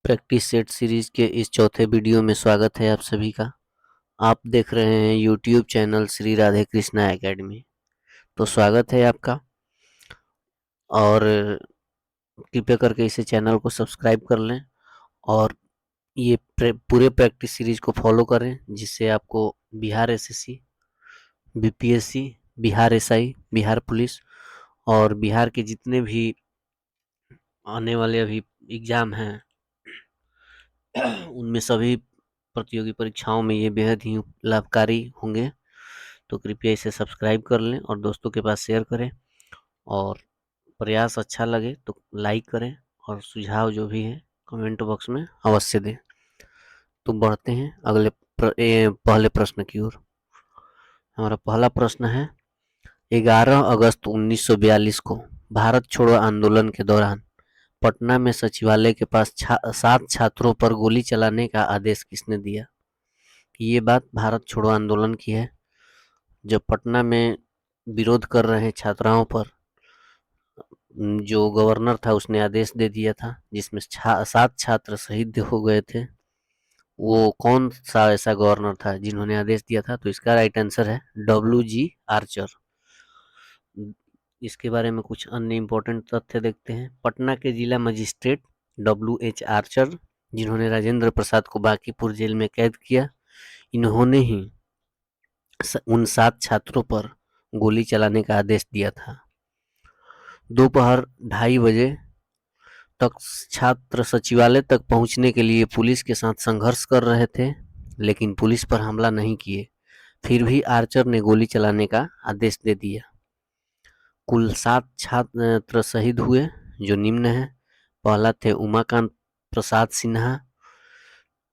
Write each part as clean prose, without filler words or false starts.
Practice set series के इस चौथे वीडियो में स्वागत है आप सभी का। आप देख रहे हैं YouTube channel Shri Radhe Krishna academy. तो स्वागत है आपका, और कृपया करके इसे चैनल को सब्सक्राइब कर लें और ये पूरे प्रैक्टिस सीरीज को फॉलो करें, जिससे आपको Bihar SSC, BPSC, Bihar SI, Bihar police और बिहार के जितने भी आने वाले अभी एग्जाम हैं उनमें सभी प्रतियोगी परीक्षाओं में ये बेहद ही लाभकारी होंगे। तो कृपया इसे सब्सक्राइब कर लें और दोस्तों के पास शेयर करें, और प्रयास अच्छा लगे तो लाइक करें, और सुझाव जो भी है कमेंट बॉक्स में अवश्य दें। तो बढ़ते हैं पहले प्रश्न की ओर। हमारा पहला प्रश्न है, 11 अगस्त 1942 को भारत छोड़ो आंदोलन के दौरान पटना में सचिवालय के पास 7 छात्रों पर गोली चलाने का आदेश किसने दिया? ये बात भारत छोड़ो आंदोलन की है, जब पटना में विरोध कर रहे छात्राओं पर जो गवर्नर था उसने आदेश दे दिया था, जिसमें 7 छात्र शहीद हो गए थे। वो कौन सा ऐसा गवर्नर था जिन्होंने आदेश दिया था? तो इसका राइट आंसर है WG आर्चर। इसके बारे में कुछ अन्य इम्पोर्टेंट तथ्य देखते हैं। पटना के जिला मजिस्ट्रेट WH आर्चर, जिन्होंने राजेंद्र प्रसाद को बांकीपुर जेल में कैद किया, इन्होंने ही उन 7 छात्रों पर गोली चलाने का आदेश दिया था। दोपहर 2:30 बजे तक छात्र सचिवालय तक पहुंचने के लिए पुलिस के साथ संघर्ष कर रहे थे, लेकिन पुलिस पर हमला नहीं किए। फिर भी आर्चर ने गोली चलाने का आदेश दे दिया। कुल 7 छात्र शहीद हुए, जो निम्न है। पहला थे उमाकांत प्रसाद सिन्हा,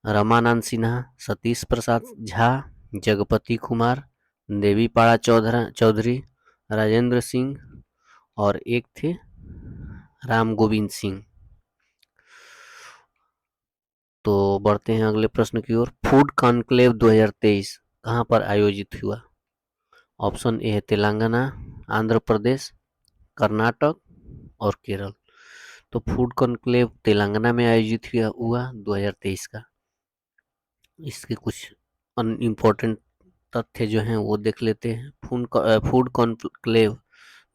रमानंद सिन्हा, सतीश प्रसाद झा, जगपति कुमार, देवीपाड़ा चौधरी, राजेंद्र सिंह, और एक थे राम गोविंद सिंह। तो बढ़ते हैं अगले प्रश्न की ओर। फूड कॉन्क्लेव 2023 कहाँ पर आयोजित हुआ? ऑप्शन ए है तेलंगाना, आंध्र प्रदेश, कर्नाटक और केरल। तो फूड कॉन्क्लेव तेलंगाना में आयोजित हुआ 2023 का। इसके कुछ इम्पोर्टेंट तथ्य जो हैं वो देख लेते हैं। फूड कॉन्क्लेव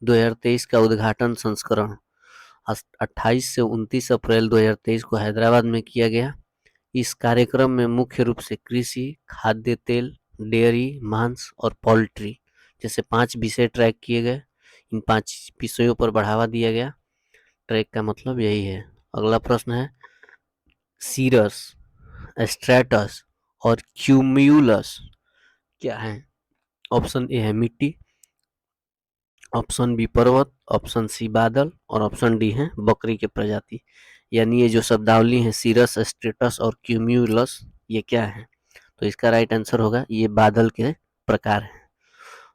2023 का उद्घाटन संस्करण 28 से 29 अप्रैल 2023 को हैदराबाद में किया गया। इस कार्यक्रम में मुख्य रूप से कृषि, खाद्य तेल, डेयरी, मांस और पोल्ट्री जैसे 5 विषय ट्रैक किए गए। इन 5 विषयों पर बढ़ावा दिया गया। ट्रैक का मतलब यही है। अगला प्रश्न है, सीरस, स्ट्रेटस और क्यूम्यूलस क्या है? ऑप्शन ए है मिट्टी, ऑप्शन बी पर्वत, ऑप्शन सी बादल और ऑप्शन डी है बकरी के प्रजाति। यानी ये जो शब्दावली है सीरस, स्ट्रेटस और क्यूम्यूलस, ये क्या है? तो इसका राइट आंसर होगा ये बादल के प्रकार हैं।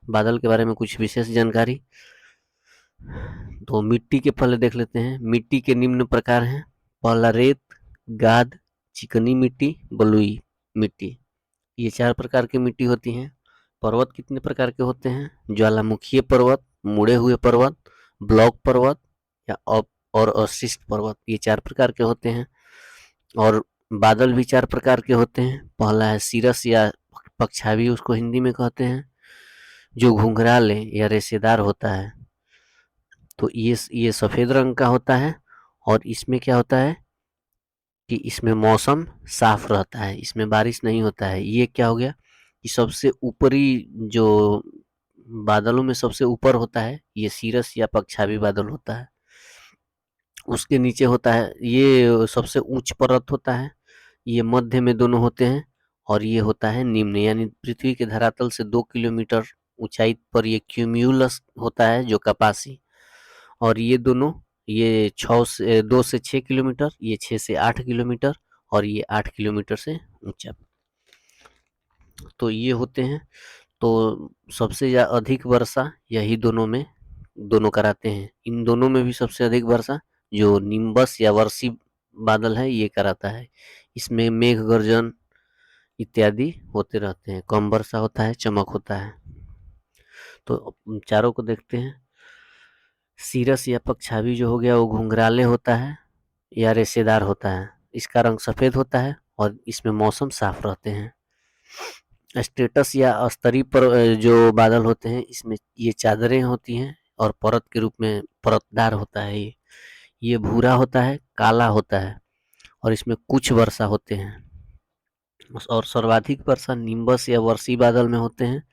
बादल के बारे में कुछ विशेष जानकारी, तो मिट्टी के पहले देख लेते हैं। मिट्टी के निम्न प्रकार हैं। पहला रेत, गाद, चिकनी मिट्टी, बलुई मिट्टी। ये 4 प्रकार की मिट्टी होती हैं। पर्वत कितने प्रकार के होते हैं? ज्वालामुखीय पर्वत, मुड़े हुए पर्वत, ब्लॉक पर्वत या और अवशिष्ट पर्वत, ये 4 प्रकार के होते हैं। और बादल भी 4 प्रकार के होते हैं। पहला है सीरस या पक्षावी, उसको हिंदी में कहते हैं, जो घुंघराले या रेशेदार होता है। तो ये सफेद रंग का होता है, और इसमें क्या होता है कि इसमें मौसम साफ रहता है, इसमें बारिश नहीं होता है। ये क्या हो गया कि सबसे ऊपरी जो बादलों में सबसे ऊपर होता है ये सीरस या पक्षावी बादल होता है। उसके नीचे होता है, ये सबसे उच्च परत होता है। ये मध्य में दोनों होते हैं, और ये होता है निम्न, यानी पृथ्वी के धरातल से 2 किलोमीटर ऊंचाई पर ये क्यूम्यूलस होता है, जो कपासी। और ये दोनों, ये 2 से 6 किलोमीटर, ये 6 से 8 किलोमीटर, और ये 8 किलोमीटर से ऊंचा। तो ये होते हैं। तो सबसे अधिक वर्षा यही दोनों कराते हैं। इन दोनों में भी सबसे अधिक वर्षा जो निम्बस या वर्षी बादल है ये कराता है। इसमें मेघ गर्जन इत्यादि होते रहते हैं, कम वर्षा होता है, चमक होता है। तो चारों को देखते हैं। सीरस या पक्षावी जो हो गया वो घुंघराले होता है या रेशेदार होता है। इसका रंग सफ़ेद होता है और इसमें मौसम साफ रहते हैं। स्ट्रेटस या स्तरीय पर जो बादल होते हैं इसमें ये चादरें होती हैं और परत के रूप में परतदार होता है ये भूरा होता है, काला होता है और इसमें कुछ वर्षा होते हैं। और सर्वाधिक वर्षा निम्बस या वर्षी बादल में होते हैं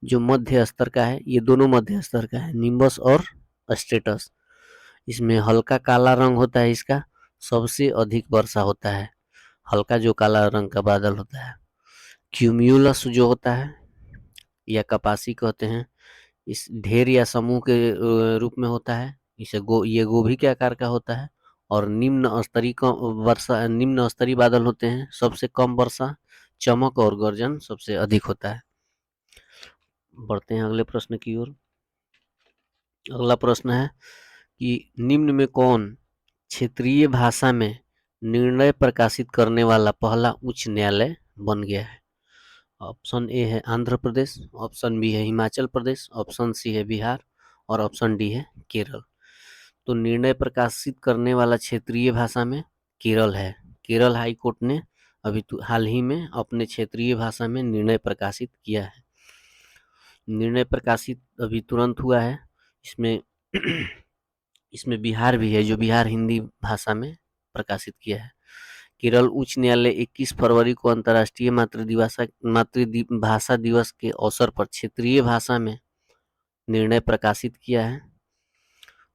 जो मध्य स्तर का है। ये दोनों मध्य स्तर का है, निम्बस और स्ट्रेटस। इसमें हल्का काला रंग होता है, इसका सबसे अधिक वर्षा होता है, हल्का जो काला रंग का बादल होता है। क्यूम्यूलस जो होता है या कपासी कहते हैं, इस ढेर या समूह के रूप में होता है। ये गोभी के आकार का होता है और निम्न स्तरीय बादल होते हैं। सबसे कम वर्षा, चमक और गर्जन सबसे अधिक होता है। बढ़ते हैं अगले प्रश्न की ओर। अगला प्रश्न है कि निम्न में कौन क्षेत्रीय भाषा में निर्णय प्रकाशित करने वाला पहला उच्च न्यायालय बन गया है? ऑप्शन ए है आंध्र प्रदेश, ऑप्शन बी है हिमाचल प्रदेश, ऑप्शन सी है बिहार और ऑप्शन डी है केरल। तो निर्णय प्रकाशित करने वाला क्षेत्रीय भाषा में केरल है। केरल हाई कोर्ट ने अभी हाल ही में अपने क्षेत्रीय भाषा में निर्णय प्रकाशित किया है। निर्णय प्रकाशित अभी तुरंत हुआ है। इसमें इसमें बिहार भी है, जो बिहार हिंदी भाषा में प्रकाशित किया है। केरल उच्च न्यायालय 21 फरवरी को अंतर्राष्ट्रीय मातृभाषा दिवस के अवसर पर क्षेत्रीय भाषा में निर्णय प्रकाशित किया है।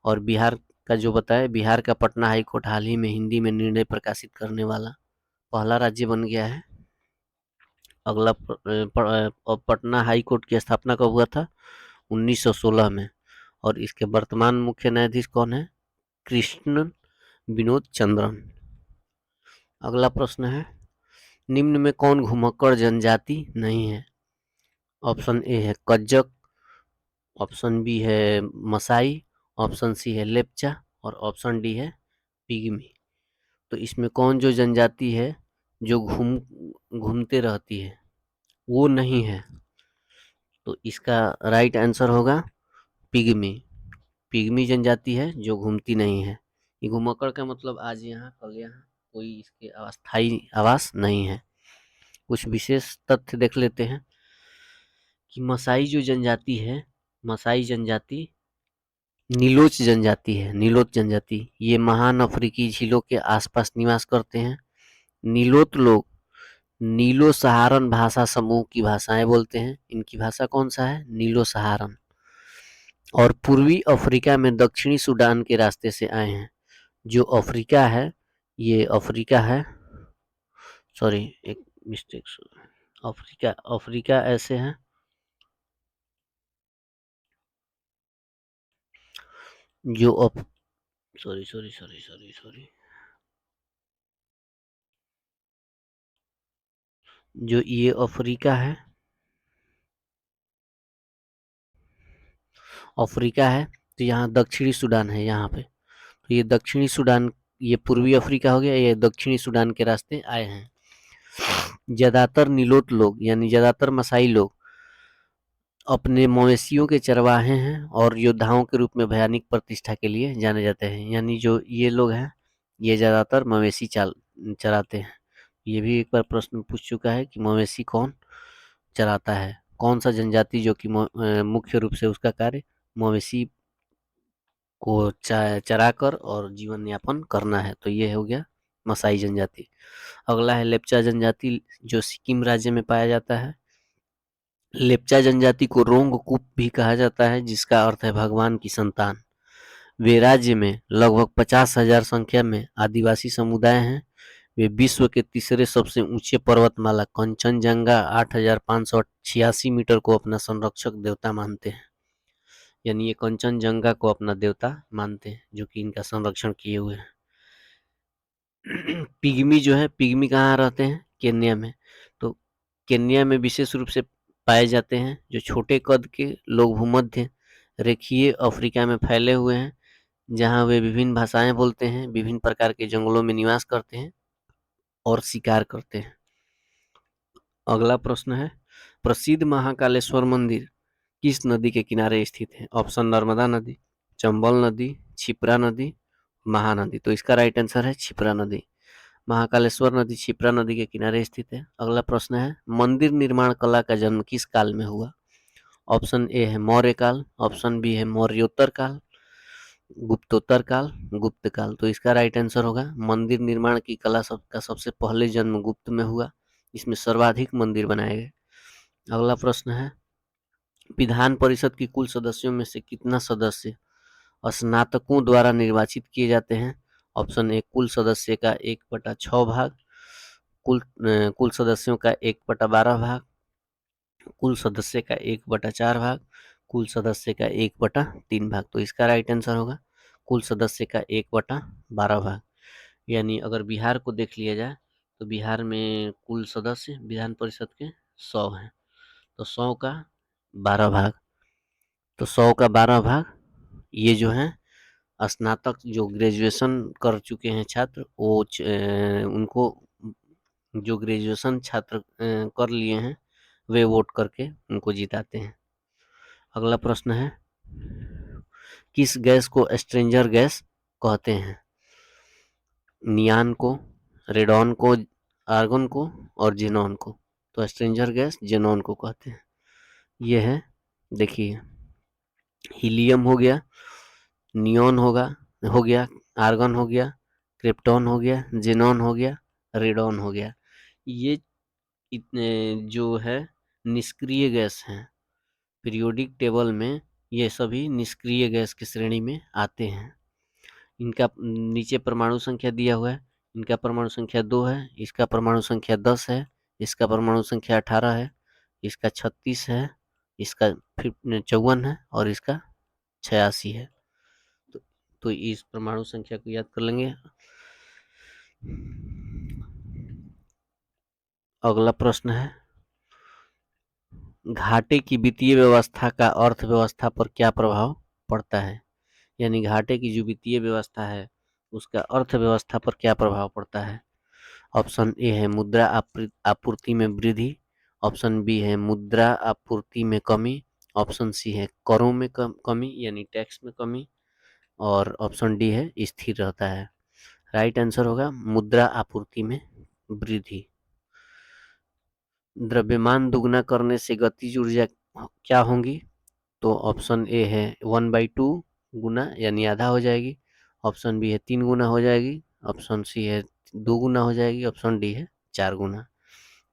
और बिहार का जो बताया, बिहार का पटना हाई कोर्ट हाल ही में हिंदी में निर्णय प्रकाशित करने वाला पहला राज्य बन गया है। अगला पटना हाई कोर्ट की स्थापना कब हुआ था? 1916 में। और इसके वर्तमान मुख्य न्यायाधीश कौन है? कृष्ण विनोद चंद्रन। अगला प्रश्न है, निम्न में कौन घुमक्कड़ जनजाति नहीं है? ऑप्शन ए है कज्जक, ऑप्शन बी है मसाई, ऑप्शन सी है लेप्चा और ऑप्शन डी है पिग्मी। तो इसमें कौन जो जनजाति है जो घूमते रहती है, वो नहीं है। तो इसका राइट आंसर होगा पिग्मी। पिग्मी जनजाति है जो घूमती नहीं है। ये घुमक्कड़ का मतलब आज यहाँ कल यहाँ, कोई इसके अस्थायी आवास नहीं है। कुछ विशेष तथ्य देख लेते हैं कि मसाई जो जनजाति है, मसाई जनजाति नीलोच जनजाति है। नीलोच जनजाति ये महान अफ्रीकी झीलों के आसपास निवास करते हैं। नीलोत लोग नीलो सहारन भाषा समूह की भाषाएं बोलते हैं। इनकी भाषा कौन सा है? नीलो सहारन। और पूर्वी अफ्रीका में दक्षिणी सूडान के रास्ते से आए हैं। जो अफ्रीका है, ये अफ्रीका है, सॉरी एक मिस्टेक, अफ्रीका अफ्रीका ऐसे है, जो sorry sorry sorry sorry sorry जो ये अफ्रीका है, अफ्रीका है, तो यहाँ दक्षिणी सूडान है यहाँ पे। तो ये दक्षिणी सूडान, ये पूर्वी अफ्रीका हो गया, ये दक्षिणी सूडान के रास्ते आए हैं। ज्यादातर नीलोट लोग यानी ज्यादातर मसाई लोग अपने मवेशियों के चरवाहे हैं और योद्धाओं के रूप में भयानक प्रतिष्ठा के लिए जाने जाते हैं। यानी जो ये लोग हैं, ये ज्यादातर मवेशी चराते हैं। ये भी एक बार प्रश्न पूछ चुका है कि मवेशी कौन चराता है, कौन सा जनजाति जो कि मुख्य रूप से उसका कार्य मवेशी को चराकर और जीवन यापन करना है। तो ये हो गया मसाई जनजाति। अगला है लेप्चा जनजाति, जो सिक्किम राज्य में पाया जाता है। लेप्चा जनजाति को रोंगकूप भी कहा जाता है, जिसका अर्थ है भगवान की संतान। वे राज्य में लगभग 50,000 संख्या में आदिवासी समुदाय हैं। वे विश्व के तीसरे सबसे ऊंचे पर्वतमाला कंचनजंगा 8,586 मीटर को अपना संरक्षक देवता मानते हैं। यानी ये कंचनजंगा को अपना देवता मानते हैं, जो कि इनका संरक्षण किए हुए हैं। पिग्मी जो है, पिग्मी कहाँ रहते हैं? केन्या में। तो केन्या में विशेष रूप से पाए जाते हैं। जो छोटे कद के लोग भूमध्य रेखीय अफ्रीका में फैले हुए हैं, जहाँ वे विभिन्न भाषाएं बोलते हैं, विभिन्न प्रकार के जंगलों में निवास करते हैं और शिकार करते हैं। अगला प्रश्न है, प्रसिद्ध महाकालेश्वर मंदिर किस नदी के किनारे स्थित है? ऑप्शन नर्मदा नदी, चंबल नदी, क्षिप्रा नदी, महानदी। तो इसका राइट आंसर है क्षिप्रा नदी। महाकालेश्वर नदी क्षिप्रा नदी के किनारे स्थित है। अगला प्रश्न है, मंदिर निर्माण कला का जन्म किस काल में हुआ? ऑप्शन ए है मौर्य काल, ऑप्शन बी है मौर्योत्तर काल, गुप्तोत्तर काल, गुप्त काल। तो इसका राइट आंसर होगा मंदिर निर्माण की कला का सबसे पहले जन्म गुप्त में हुआ। इसमें सर्वाधिक मंदिर बनाए गए। अगला प्रश्न है, विधान परिषद की कुल सदस्यों में से कितना सदस्य स्नातकों द्वारा निर्वाचित किए जाते हैं? ऑप्शन ए कुल सदस्य का 1/6 भाग, कुल सदस्यों का 1/12 भाग, कुल सदस्य का 1/4 भाग, कुल सदस्य का 1/3 भाग। तो इसका राइट आंसर होगा कुल सदस्य का 1/12 भाग। यानी अगर बिहार को देख लिया जाए तो बिहार में कुल सदस्य विधान परिषद के 100 हैं, तो 100 का 12 भाग, तो 100 का 12 भाग ये जो है स्नातक जो ग्रेजुएशन कर चुके हैं छात्र, वो उनको जो ग्रेजुएशन छात्र कर लिए हैं वे वोट करके उनको जिताते हैं। अगला प्रश्न है, किस गैस को स्ट्रेंजर गैस कहते हैं? नियान को, रेडॉन को, आर्गन को और जेनॉन को। तो स्ट्रेंजर गैस जेनॉन को कहते हैं। ये है, देखिए, हीलियम हो गया, नियॉन हो गया, आर्गन हो गया, क्रिप्टॉन हो गया, जेनॉन हो गया, रेडॉन हो गया। ये इतने जो है निष्क्रिय गैस हैं। पीरियोडिक टेबल में ये सभी निष्क्रिय गैस की श्रेणी में आते हैं। इनका नीचे परमाणु संख्या दिया हुआ है। इनका परमाणु संख्या 2 है, इसका परमाणु संख्या 10 है, इसका परमाणु संख्या 18 है, इसका 36 है, इसका 54 है और इसका 86 है। तो इस परमाणु संख्या को याद कर लेंगे। अगला प्रश्न है, घाटे की वित्तीय व्यवस्था का अर्थव्यवस्था पर क्या प्रभाव पड़ता है? यानी घाटे की जो वित्तीय व्यवस्था है उसका अर्थव्यवस्था पर क्या प्रभाव पड़ता है? ऑप्शन ए है मुद्रा आपूर्ति में वृद्धि, ऑप्शन बी है मुद्रा आपूर्ति में कमी, ऑप्शन सी है करों में कमी यानी टैक्स में कमी, और ऑप्शन डी है स्थिर रहता है। राइट आंसर होगा मुद्रा आपूर्ति में वृद्धि। द्रव्यमान दुगना करने से गतिज ऊर्जा क्या होंगी? तो ऑप्शन ए है 1/2 गुना यानी आधा हो जाएगी, ऑप्शन बी है 3 गुना हो जाएगी, ऑप्शन सी है 2 गुना हो जाएगी, ऑप्शन डी है 4 गुना।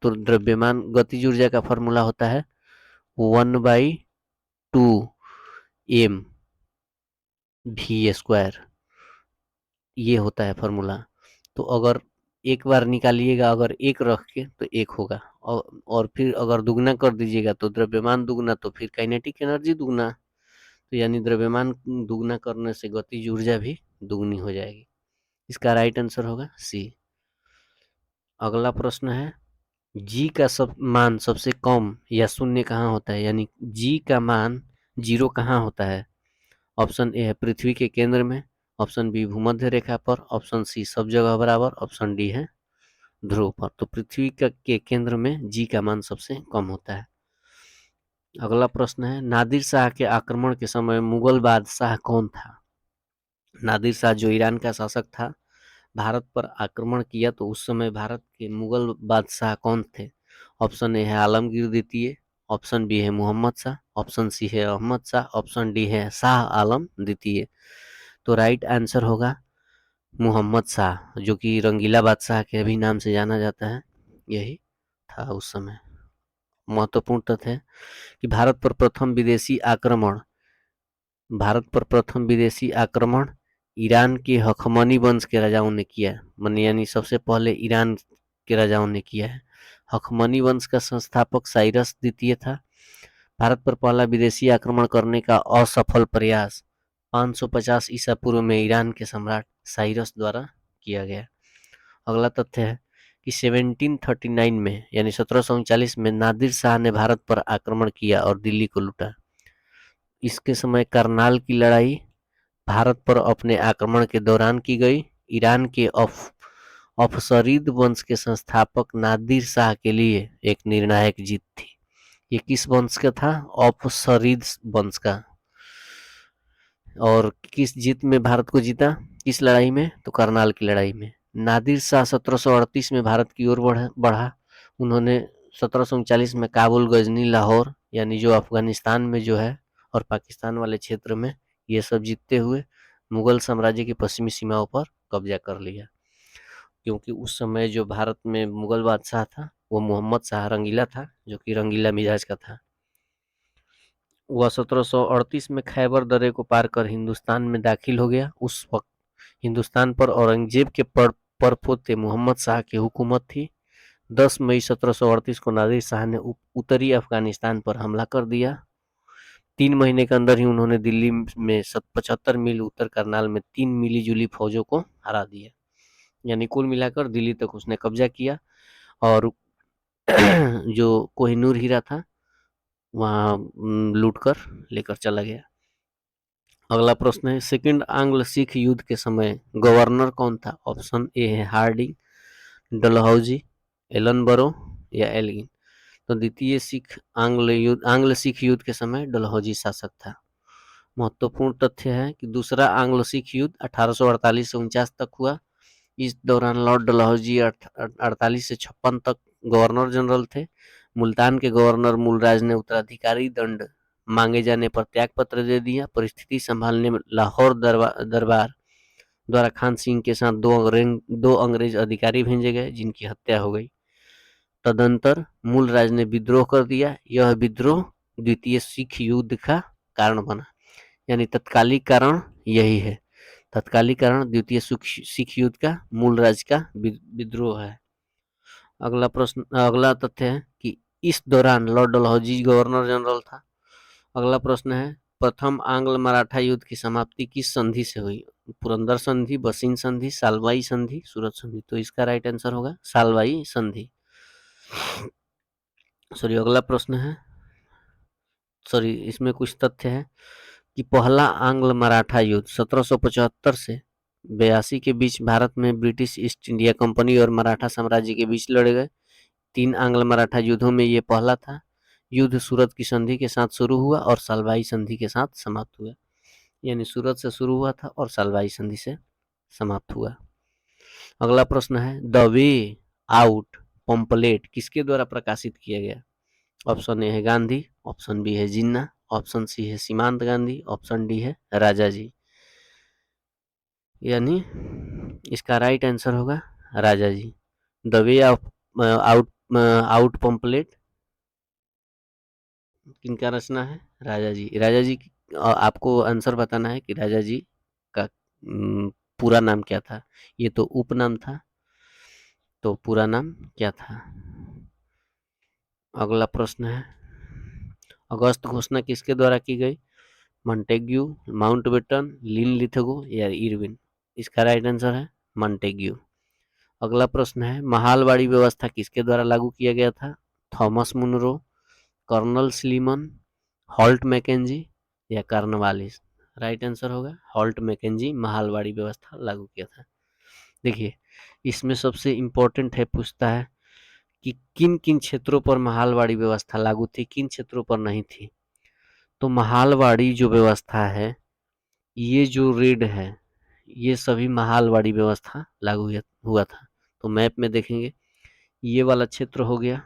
तो द्रव्यमान गतिज ऊर्जा का फॉर्मूला होता है 1/2 m v², ये होता है फॉर्मूला। तो अगर एक बार निकालिएगा, अगर एक रख के तो एक होगा, और फिर अगर दुगना कर दीजिएगा तो द्रव्यमान दुगना, तो फिर काइनेटिक एनर्जी दुगना। तो यानी द्रव्यमान दुगना करने से गतिज ऊर्जा भी दुगनी हो जाएगी। इसका राइट आंसर होगा सी। अगला प्रश्न है, जी का मान सबसे कम या शून्य कहाँ होता है? यानी जी का मान 0 कहाँ होता है? ऑप्शन ए है पृथ्वी के केंद्र में, ऑप्शन बी भूमध्य रेखा पर, ऑप्शन सी सब जगह बराबर, ऑप्शन डी है ध्रुव पर। तो पृथ्वी के केंद्र में जी का मान सबसे कम होता है। अगला प्रश्न है, नादिर शाह के आक्रमण के समय मुगल बादशाह कौन था? नादिर शाह जो ईरान का शासक था, भारत पर आक्रमण किया, तो उस समय भारत के मुगल बादशाह कौन थे? ऑप्शन ए है आलमगीर द्वितीय, ऑप्शन बी है मोहम्मद शाह, ऑप्शन सी है अहमद शाह, ऑप्शन डी है शाह आलम द्वितीय। तो राइट आंसर होगा मोहम्मद शाह, जो कि रंगीला बादशाह के भी नाम से जाना जाता है, यही था उस समय। महत्वपूर्ण तथ्य है कि भारत पर प्रथम विदेशी आक्रमण ईरान के हखमनी वंश के राजाओं ने किया, माने यानी सबसे पहले ईरान के राजाओं ने किया है। हखमनी वंश का संस्थापक साइरस द्वितीय था। भारत पर पहला विदेशी आक्रमण करने का असफल प्रयास 550 ईसा पूर्व में ईरान के सम्राट साइरस द्वारा किया गया। अगला तथ्य है कि 1739 में यानी 1739 में नादिर शाह ने भारत पर आक्रमण किया और दिल्ली को लूटा। इसके समय करनाल की लड़ाई भारत पर अपने आक्रमण के दौरान की गई। ईरान के अफसरीद वंश के संस्थापक नादिर शाह के लिए एक निर्णायक जीत थी। ये किस वंश का था? अफसरीद वंश का। और किस जीत में भारत को जीता? किस लड़ाई में? तो करनाल की लड़ाई में। नादिर शाह 1738 में भारत की ओर बढ़ा। उन्होंने 1739 में काबुल, गजनी, लाहौर यानी जो अफगानिस्तान में जो है और पाकिस्तान वाले क्षेत्र में ये सब जीतते हुए मुगल साम्राज्य की पश्चिमी सीमाओं पर कब्जा कर लिया। क्योंकि उस समय जो भारत में मुगल बादशाह था वो मोहम्मद शाह रंगीला था, जो कि रंगीला मिजाज का था। वह 1738 में खैबर दर्रे को पार कर हिंदुस्तान में दाखिल हो गया। उस वक्त हिंदुस्तान पर औरंगजेब के परपोते मोहम्मद शाह की हुकूमत थी। 10 मई 1738 को नादिर शाह ने उत्तरी अफगानिस्तान पर हमला कर दिया। 3 महीने के अंदर ही उन्होंने दिल्ली में 75 मील उत्तर करनाल में 3 मिली जुली फौजों को हरा दिया। यानी कुल मिलाकर दिल्ली तक उसने कब्जा किया और जो कोहिनूर हीरा था वहाँ लूट कर लेकर चला गया। अगला प्रश्न है, सेकंड आंग्ल सिख युद्ध के समय गवर्नर कौन था? ऑप्शन ए है हार्डिंग, डलहौजी, एलनबरो या एल्गिन। तो द्वितीय आंग्ल सिख युद्ध के समय डलहौजी शासक था। महत्वपूर्ण तथ्य है कि दूसरा आंग्ल सिख युद्ध 1848 से 49 तक हुआ। इस दौरान लॉर्ड डलहौजी 48 से 56 तक गवर्नर जनरल थे। मुल्तान के गवर्नर मूलराज ने उत्तराधिकारी दंड मांगे जाने पर त्याग पत्र दे दिया। परिस्थिति संभालने में लाहौर दरबार द्वारा खान सिंह के साथ दो अंग्रेज अधिकारी भेजे गए, जिनकी हत्या हो गई। तदंतर मूलराज ने विद्रोह कर दिया। यह विद्रोह द्वितीय सिख युद्ध का कारण बना। यानी तत्कालिक कारण यही है। तत्कालिक कारण द्वितीय सिख युद्ध का मूलराज का विद्रोह है। अगला तथ्य है कि इस दौरान लॉर्ड डलहौजी गवर्नर जनरल था। अगला प्रश्न है, प्रथम आंग्ल मराठा युद्ध की समाप्ति किस संधि से हुई? पुरंदर संधि, बसिन संधि, सालवाई संधि, सूरत संधि। तो इसका राइट आंसर होगा सालवाई संधि। अगला प्रश्न है, इसमें कुछ तथ्य है कि पहला आंग्ल मराठा युद्ध 1775 से 82 के बीच भारत में ब्रिटिश ईस्ट इंडिया कंपनी और मराठा साम्राज्य के बीच लड़े गए 3 आंग्ल मराठा युद्धों में ये पहला था। युद्ध सूरत की संधि के साथ शुरू हुआ और सालवाई संधि के साथ समाप्त हुआ। यानी सूरत से शुरू हुआ था और सालवाई संधि से समाप्त हुआ। अगला प्रश्न है, द वे आउट पंपलेट किसके द्वारा प्रकाशित किया गया? ऑप्शन ए है गांधी, ऑप्शन बी है जिन्ना, ऑप्शन सी है सीमांत गांधी, ऑप्शन डी है राजा जी। यानी इसका राइट आंसर होगा राजा जी। द वे आउट पंपलेट किनका रचना है? राजा जी। राजा जी आपको आंसर बताना है कि राजा जी का पूरा नाम क्या था। ये तो उपनाम था, तो पूरा नाम क्या था? अगला प्रश्न है, अगस्त घोषणा किसके द्वारा की गई? मॉन्टेग्यू, माउंटबेटन, लिनलिथगो या इरविन। इसका राइट आंसर है मॉन्टेग्यू। अगला प्रश्न है, महालवाड़ी व्यवस्था किसके द्वारा लागू किया गया था? Thomas Munro, Colonel Sleeman, Holt Mackenzie या कार्नवालिस। राइट आंसर होगा हॉल्ट मैकेंजी महालवाड़ी व्यवस्था लागू किया था। देखिए इसमें सबसे इम्पोर्टेंट है, पूछता है कि किन किन क्षेत्रों पर महालवाड़ी व्यवस्था लागू थी, किन क्षेत्रों पर नहीं थी। तो महालवाड़ी जो व्यवस्था है, ये जो रेड है, ये सभी महालवाड़ी व्यवस्था लागू हुआ था। तो मैप में देखेंगे ये वाला क्षेत्र हो गया,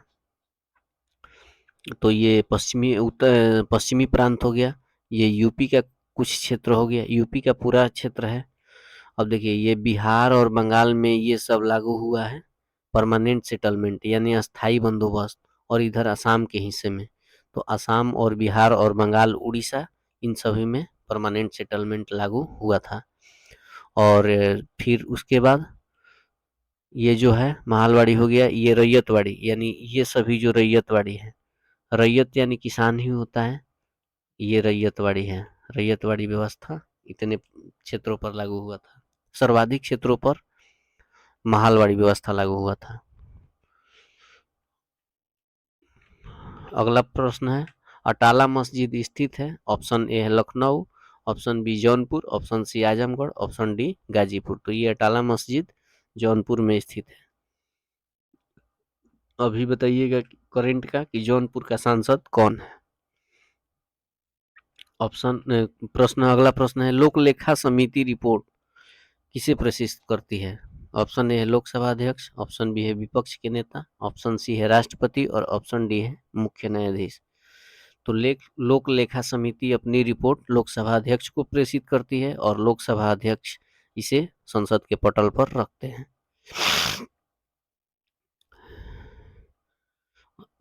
तो ये पश्चिमी प्रांत हो गया। ये यूपी का कुछ क्षेत्र हो गया, यूपी का पूरा क्षेत्र है। अब देखिए ये बिहार और बंगाल में ये सब लागू हुआ है परमानेंट सेटलमेंट यानी अस्थाई बंदोबस्त, और इधर असम के हिस्से में तो असम और बिहार और बंगाल, उड़ीसा, इन सभी में परमानेंट सेटलमेंट लागू हुआ था। और फिर उसके बाद ये जो है महालवाड़ी हो गया, ये रैयतवाड़ी, यानी ये सभी जो रैयतवाड़ी है, रैयत यानी किसान ही होता है, ये रैयतवाड़ी है। रैयतवाड़ी व्यवस्था इतने क्षेत्रों पर लागू हुआ था, सर्वाधिक क्षेत्रों पर महालवाड़ी व्यवस्था लागू हुआ था। अगला प्रश्न है, अटाला मस्जिद स्थित है? ऑप्शन ए है Lucknow, option B Jaunpur, option C Azamgarh, option D Ghazipur. तो ये अटाला मस्जिद जौनपुर में स्थित है। अभी बताइएगा करंट का कि जौनपुर का सांसद कौन है? अगला प्रश्न है, लोक लेखा समिति रिपोर्ट किसे प्रशिक्षित करती है? ऑप्शन ए है लोकसभा अध्यक्ष, ऑप्शन बी है विपक्ष के नेता, ऑप्शन सी है राष्ट्रपति और ऑप्शन डी है मुख्य न्यायाधीश। तो लोक लेखा समिति अपनी रिपोर्ट लोकसभा अध्यक्ष को प्रेषित करती है और लोकसभा अध्यक्ष इसे संसद के पटल पर रखते हैं।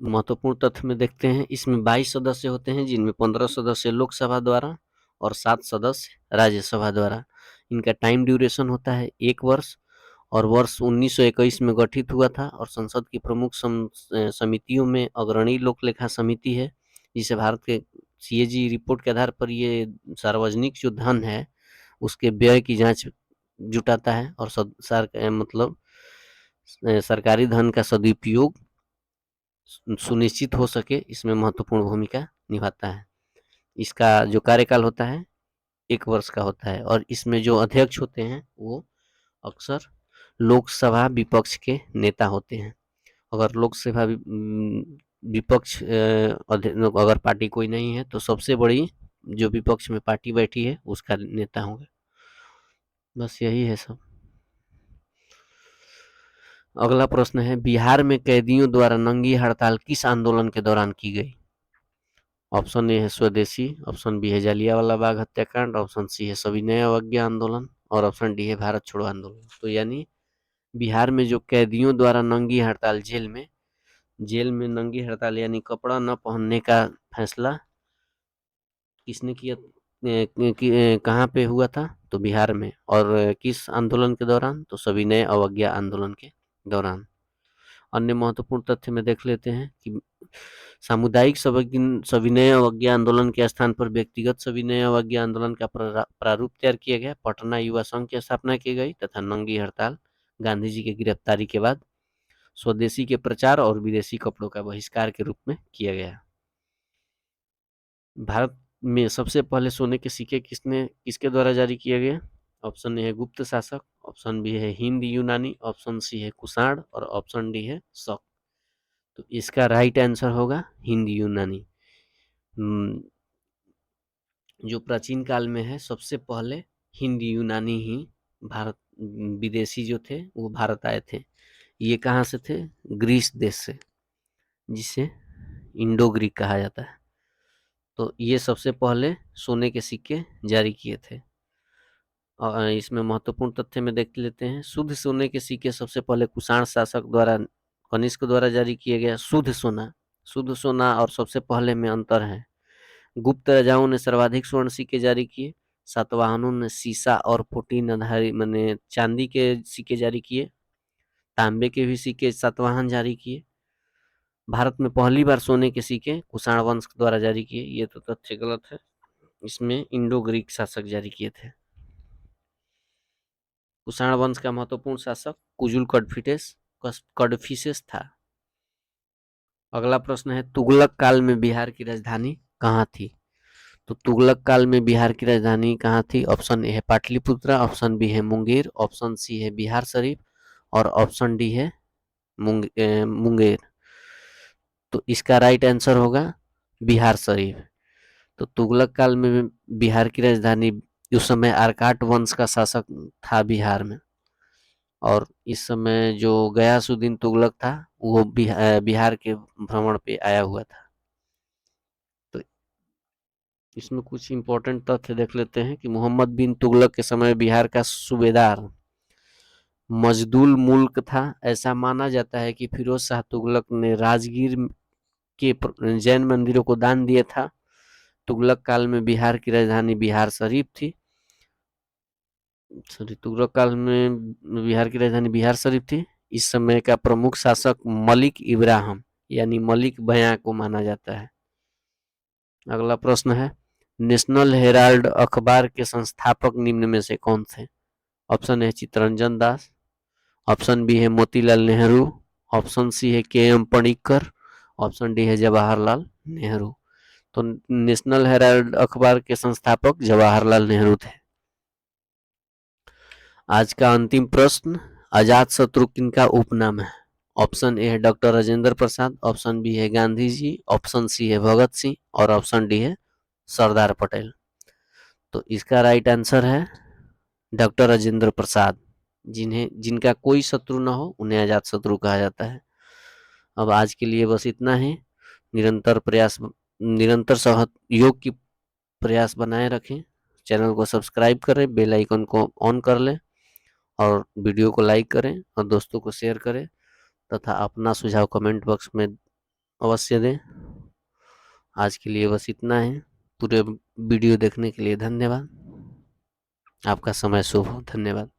महत्वपूर्ण तथ्य में देखते हैं, इसमें 22 सदस्य होते हैं, जिनमें 15 सदस्य लोकसभा द्वारा और 7 सदस्य राज्यसभा द्वारा। इनका टाइम ड्यूरेशन होता है 1 वर्ष और वर्ष 1921 में गठित हुआ था और संसद की प्रमुख समितियों में अग्रणी लोक लेखा समिति है, जिसे भारत के सीएजी रिपोर्ट के आधार पर ये सार्वजनिक जो धन है उसके व्यय की जांच जुटाता है और सरकारी धन का सदुपयोग सुनिश्चित हो सके, इसमें महत्वपूर्ण भूमिका निभाता है। इसका जो कार्यकाल होता है 1 वर्ष का होता है और इसमें जो अध्यक्ष होते हैं वो अक्सर लोकसभा विपक्ष के नेता होते हैं। अगर लोकसभा विपक्ष अगर पार्टी कोई नहीं है तो सबसे बड़ी जो विपक्ष में पार्टी बैठी है उसका नेता होगा। बस यही है सब। अगला प्रश्न है, बिहार में कैदियों द्वारा नंगी हड़ताल किस आंदोलन के दौरान की गई? ऑप्शन ए है स्वदेशी, ऑप्शन बी है जालियांवाला बाग हत्याकांड, ऑप्शन सी है सविनय अवज्ञा आंदोलन और ऑप्शन डी है भारत छोड़ो आंदोलन। तो यानी बिहार में जो कैदियों द्वारा नंगी हड़ताल जेल में नंगी हड़ताल यानी कपड़ा न पहनने का फैसला किसने किया, कहाँ पे हुआ था? तो बिहार में। और किस आंदोलन के दौरान? तो सविनय अवज्ञा आंदोलन के दौरान। अन्य महत्वपूर्ण तथ्य में देख लेते हैं कि सामुदायिक सविनय अवज्ञा आंदोलन के स्थान पर व्यक्तिगत सविनय अवज्ञा आंदोलन का प्रारूप तैयार किया गया। पटना युवा संघ की स्थापना की गई तथा नंगी हड़ताल गांधी जी की गिरफ्तारी के बाद स्वदेशी के प्रचार और विदेशी कपड़ों का बहिष्कार के रूप में किया गया। भारत में सबसे पहले सोने के सिक्के किसके द्वारा जारी किया गया? ऑप्शन ए है गुप्त शासक, ऑप्शन बी है हिंद यूनानी, ऑप्शन सी है कुषाण और ऑप्शन डी है शक। तो इसका राइट आंसर होगा हिंद यूनानी। जो प्राचीन काल में है सबसे पहले हिंद यूनानी ही भारत, विदेशी जो थे वो भारत आए थे। ये कहाँ से थे? ग्रीस देश से, जिसे इंडो ग्रीक कहा जाता है। तो ये सबसे पहले सोने के सिक्के जारी किए थे। और इसमें महत्वपूर्ण तथ्य में देख लेते हैं, शुद्ध सोने के सिक्के सबसे पहले कुषाण शासक द्वारा कनिष्क द्वारा जारी किया गया। शुद्ध सोना और सबसे पहले में अंतर है। गुप्त राजाओं ने सर्वाधिक स्वर्ण सिक्के जारी किए, सातवाहनों ने सीसा और प्रोटीन आधारित माने चांदी के सिक्के जारी किए, तांबे के भी सिक्के सातवाहन जारी किए। भारत में पहली बार सोने के सिक्के कुषाण वंश द्वारा जारी किए, ये तो तथ्य गलत है। इसमें इंडो ग्रीक शासक जारी किए थे। कुषाण वंश का महत्वपूर्ण शासक कुजुल कडफिसेस था। अगला प्रश्न है, तुगलक काल में बिहार की राजधानी कहाँ थी? तो तुगलक काल में बिहार की राजधानी कहाँ थी? ऑप्शन ए है पाटलिपुत्रा, ऑप्शन बी है मुंगेर, ऑप्शन सी है बिहार शरीफ और ऑप्शन डी है मुंगेर। तो इसका राइट आंसर होगा बिहार शरीफ। तो तुगलक काल में बिहार की राजधानी उस समय आर्काट वंश का शासक था बिहार में, और इस समय जो गयासुद्दीन तुगलक था वो बिहार के भ्रमण पे आया हुआ था। तो इसमें कुछ इंपॉर्टेंट तथ्य देख लेते हैं कि मोहम्मद बिन तुगलक के समय बिहार का सूबेदार मजदूल मुल्क था। ऐसा माना जाता है कि फिरोज शाह तुगलक ने राजगीर के जैन मंदिरों को दान दिया था। तुगलक काल में बिहार की राजधानी बिहार शरीफ थी। तुगलक काल में बिहार की राजधानी बिहार शरीफ थी। इस समय का प्रमुख शासक मलिक इब्राहिम यानी मलिक बयां को माना जाता है। अगला प्रश्न है, नेशनल हेराल्ड अखबार के संस्थापक निम्न में से कौन थे? ऑप्शन है चित्तरंजन दास, ऑप्शन बी है मोतीलाल नेहरू, ऑप्शन सी है के.एम. पणिक्कर, ऑप्शन डी है जवाहरलाल नेहरू। तो नेशनल हेराल्ड अखबार के संस्थापक जवाहरलाल नेहरू थे। आज का अंतिम प्रश्न, अजात शत्रु किनका उपनाम है? ऑप्शन ए है doctor Rajendra Prasad, option B है गांधी जी, ऑप्शन सी है भगत सिंह और ऑप्शन डी है सरदार पटेल। तो इसका राइट आंसर है डॉक्टर राजेंद्र प्रसाद। जिनका कोई शत्रु ना हो उन्हें अजात शत्रु कहा जाता है। अब आज के लिए बस इतना ही। निरंतर सहयोग की प्रयास बनाए रखें। चैनल को सब्सक्राइब करें, बेल आइकन को ऑन कर लें और वीडियो को लाइक करें और दोस्तों को शेयर करें तथा अपना सुझाव कमेंट बॉक्स में अवश्य दें। आज के लिए बस इतना है। पूरे वीडियो देखने के लिए धन्यवाद। आपका समय शुभ हो। धन्यवाद।